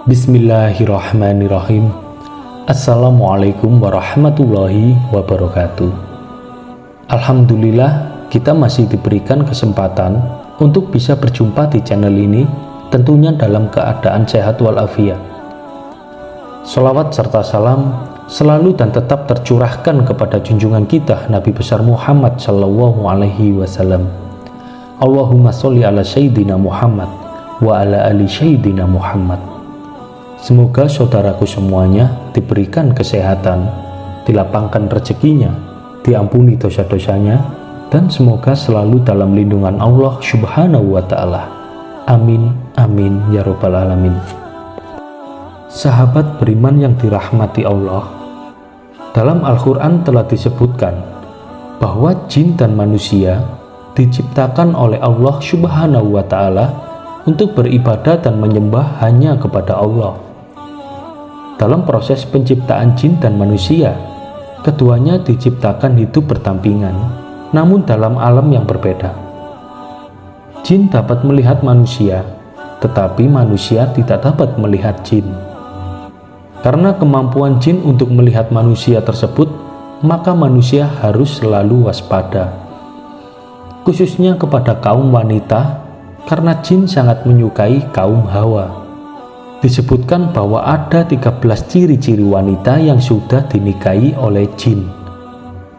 Bismillahirrahmanirrahim. Assalamualaikum warahmatullahi wabarakatuh. Alhamdulillah, kita masih diberikan kesempatan untuk bisa berjumpa di channel ini, tentunya dalam keadaan sehat walafiat. Sholawat serta salam selalu dan tetap tercurahkan kepada junjungan kita Nabi besar Muhammad Sallallahu Alaihi Wasallam. Allahumma sholli ala Sayyidina Muhammad wa ala ali Sayyidina Muhammad. Semoga saudaraku semuanya diberikan kesehatan, dilapangkan rezekinya, diampuni dosa-dosanya, dan semoga selalu dalam lindungan Allah Subhanahu wa Ta'ala. Amin, amin, ya Rabbal Alamin. Sahabat beriman yang dirahmati Allah, dalam Al-Quran telah disebutkan bahwa jin dan manusia diciptakan oleh Allah Subhanahu wa Ta'ala untuk beribadah dan menyembah hanya kepada Allah. Dalam proses penciptaan jin dan manusia, keduanya diciptakan hidup berdampingan, namun dalam alam yang berbeda. Jin dapat melihat manusia, tetapi manusia tidak dapat melihat jin. Karena kemampuan jin untuk melihat manusia tersebut, maka manusia harus selalu waspada. Khususnya kepada kaum wanita, karena jin sangat menyukai kaum hawa. Disebutkan bahwa ada 13 ciri-ciri wanita yang sudah dinikahi oleh jin.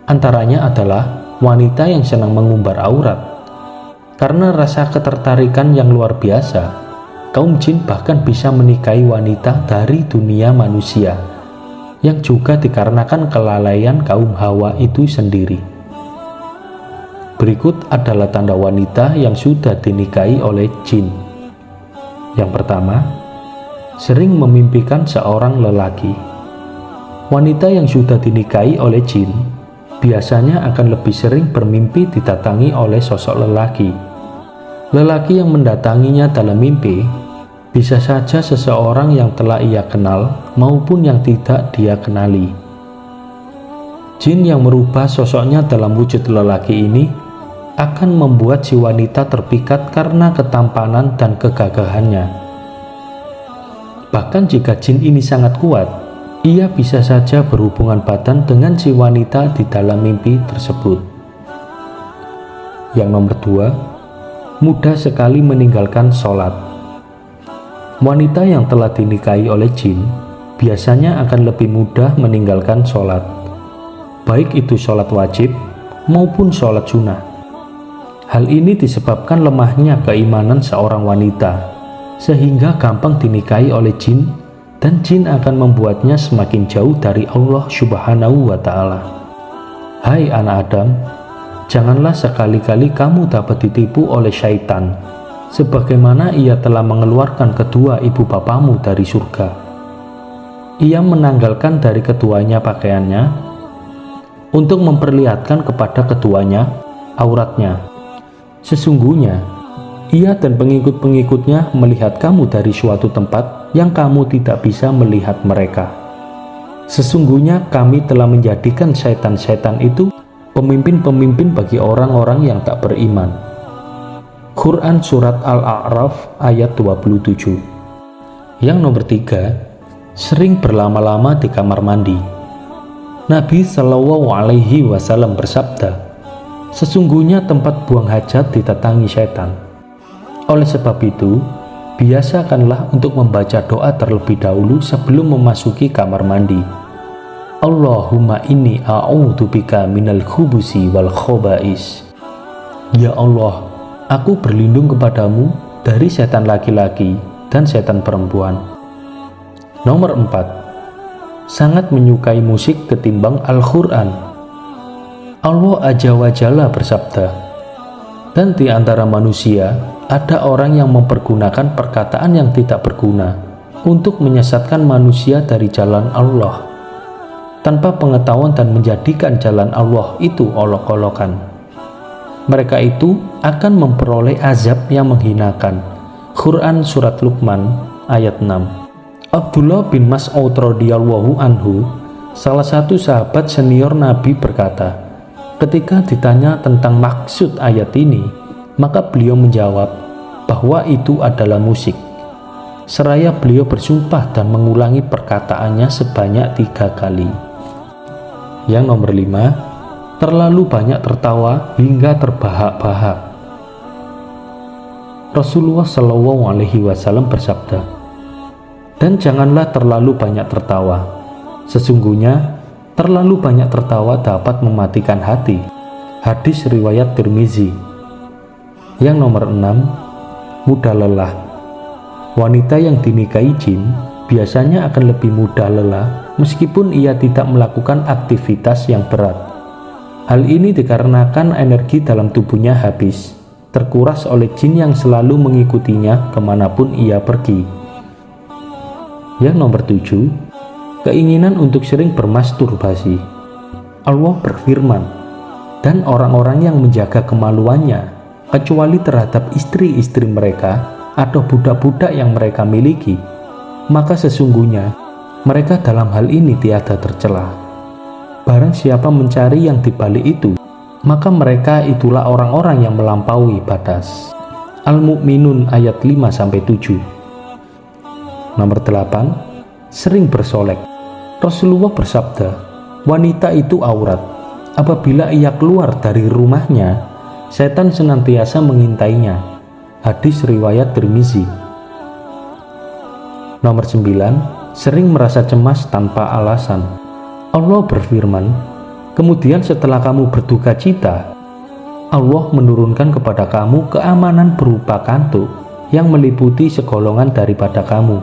Antaranya adalah wanita yang senang mengumbar aurat. Karena rasa ketertarikan yang luar biasa, kaum jin bahkan bisa menikahi wanita dari dunia manusia, yang juga dikarenakan kelalaian kaum hawa itu sendiri. Berikut adalah tanda wanita yang sudah dinikahi oleh jin. Yang pertama, sering memimpikan seorang lelaki. Wanita yang sudah dinikahi oleh jin biasanya akan lebih sering bermimpi didatangi oleh sosok lelaki. Lelaki yang mendatanginya dalam mimpi bisa saja seseorang yang telah ia kenal maupun yang tidak dia kenali. Jin yang merubah sosoknya dalam wujud lelaki ini akan membuat si wanita terpikat karena ketampanan dan kegagahannya. Bahkan jika jin ini sangat kuat, ia bisa saja berhubungan badan dengan si wanita di dalam mimpi tersebut. Yang nomor 2, mudah sekali meninggalkan sholat. Wanita yang telah dinikahi oleh jin biasanya akan lebih mudah meninggalkan sholat, baik itu sholat wajib maupun sholat sunnah. Hal ini disebabkan lemahnya keimanan seorang wanita, sehingga gampang dinikahi oleh jin, dan jin akan membuatnya semakin jauh dari Allah Subhanahu wa Ta'ala. Hai anak Adam, janganlah sekali-kali kamu dapat ditipu oleh syaitan, sebagaimana ia telah mengeluarkan kedua ibu bapamu dari surga. Ia menanggalkan dari keduanya pakaiannya untuk memperlihatkan kepada keduanya auratnya. Sesungguhnya ia dan pengikut-pengikutnya melihat kamu dari suatu tempat yang kamu tidak bisa melihat mereka. Sesungguhnya kami telah menjadikan setan-setan itu pemimpin-pemimpin bagi orang-orang yang tak beriman. Quran Surat Al-A'raf ayat 27. Yang nomor 3, sering berlama-lama di kamar mandi. Nabi Sallallahu Alaihi Wasallam bersabda, sesungguhnya tempat buang hajat didatangi setan. Oleh sebab itu, biasakanlah untuk membaca doa terlebih dahulu sebelum memasuki kamar mandi. Allahumma inni a'udzubika minal khubusi wal khobais. Ya Allah, aku berlindung kepadamu dari setan laki-laki dan setan perempuan. Nomor 4, sangat menyukai musik ketimbang Al-Quran. Allah Azza wa Jalla bersabda, dan di antara manusia ada orang yang mempergunakan perkataan yang tidak berguna untuk menyesatkan manusia dari jalan Allah, tanpa pengetahuan dan menjadikan jalan Allah itu olok-olokan. Mereka itu akan memperoleh azab yang menghinakan. Quran Surat Luqman ayat 6. Abdullah bin Mas'ud radhiyallahu anhu, salah satu sahabat senior Nabi, berkata, ketika ditanya tentang maksud ayat ini, maka beliau menjawab bahwa itu adalah musik. Seraya beliau bersumpah dan mengulangi perkataannya sebanyak 3 kali. Yang nomor 5, terlalu banyak tertawa hingga terbahak-bahak. Rasulullah Shallallahu Alaihi Wasallam bersabda, dan janganlah terlalu banyak tertawa. Sesungguhnya terlalu banyak tertawa dapat mematikan hati. Hadis riwayat Tirmizi. Yang nomor 6, mudah lelah. Wanita yang dinikahi jin biasanya akan lebih mudah lelah meskipun ia tidak melakukan aktivitas yang berat. Hal ini dikarenakan energi dalam tubuhnya habis, terkuras oleh jin yang selalu mengikutinya kemanapun ia pergi. Yang nomor 7, keinginan untuk sering bermasturbasi. Allah berfirman, dan orang-orang yang menjaga kemaluannya, kecuali terhadap istri-istri mereka atau budak-budak yang mereka miliki, maka sesungguhnya mereka dalam hal ini tiada tercela. Barang siapa mencari yang dibalik itu, maka mereka itulah orang-orang yang melampaui batas. Al-Mu'minun ayat 5-7. Nomor 8, sering bersolek. Rasulullah bersabda, wanita itu aurat. Apabila ia keluar dari rumahnya, setan senantiasa mengintainya. Hadis riwayat Tirmizi. Nomor 9, sering merasa cemas tanpa alasan. Allah berfirman, kemudian setelah kamu berduka cita, Allah menurunkan kepada kamu keamanan berupa kantuk yang meliputi segolongan daripada kamu.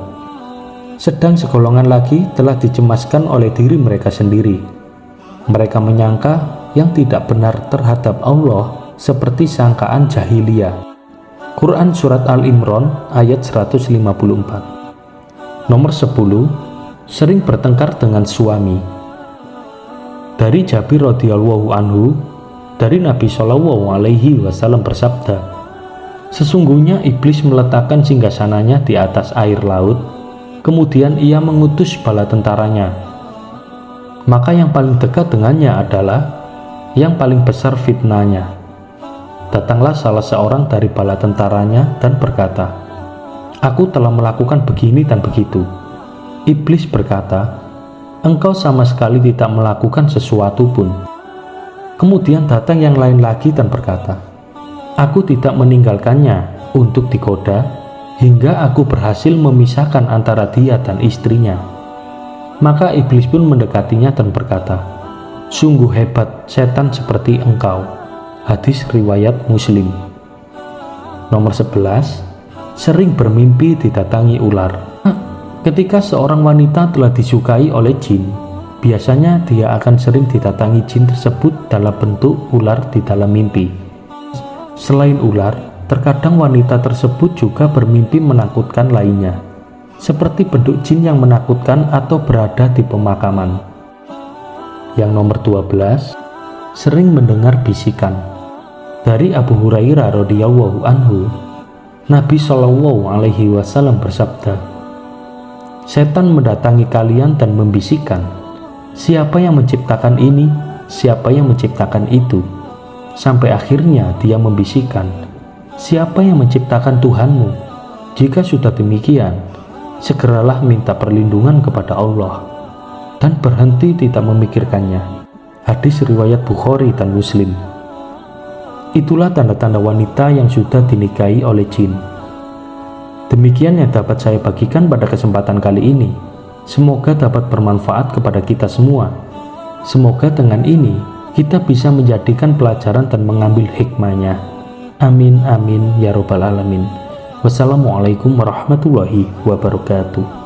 Sedang segolongan lagi telah dicemaskan oleh diri mereka sendiri. Mereka menyangka yang tidak benar terhadap Allah seperti sangkaan jahiliyah. Quran Surat Al-Imran ayat 154. Nomor 10, sering bertengkar dengan suami. Dari Jabir radhiyallahu anhu, dari Nabi Shallallahu Alaihi Wasallam bersabda, sesungguhnya iblis meletakkan singgasananya di atas air laut, kemudian ia mengutus bala tentaranya. Maka yang paling dekat dengannya adalah yang paling besar fitnahnya. Datanglah salah seorang dari bala tentaranya dan berkata, aku telah melakukan begini dan begitu. Iblis berkata, engkau sama sekali tidak melakukan sesuatu pun. Kemudian datang yang lain lagi dan berkata, aku tidak meninggalkannya untuk digoda hingga aku berhasil memisahkan antara dia dan istrinya. Maka iblis pun mendekatinya dan berkata, sungguh hebat setan seperti engkau. Hadis riwayat Muslim. Nomor 11, sering bermimpi didatangi ular. Ketika seorang wanita telah disukai oleh jin, biasanya dia akan sering didatangi jin tersebut dalam bentuk ular di dalam mimpi. Selain ular, terkadang wanita tersebut juga bermimpi menakutkan lainnya, seperti bentuk jin yang menakutkan atau berada di pemakaman. Yang nomor 12, sering mendengar bisikan. Dari Abu Hurairah radhiyallahu anhu, Nabi Shallallahu Alaihi Wasallam bersabda, setan mendatangi kalian dan membisikkan, siapa yang menciptakan ini, siapa yang menciptakan itu, sampai akhirnya dia membisikkan, siapa yang menciptakan Tuhanmu. Jika sudah demikian, segeralah minta perlindungan kepada Allah dan berhenti tidak memikirkannya. Hadis riwayat Bukhari dan Muslim. Itulah tanda-tanda wanita yang sudah dinikahi oleh jin. Demikian yang dapat saya bagikan pada kesempatan kali ini. Semoga dapat bermanfaat kepada kita semua. Semoga dengan ini kita bisa menjadikan pelajaran dan mengambil hikmahnya. Amin amin ya robbal alamin. Wassalamualaikum warahmatullahi wabarakatuh.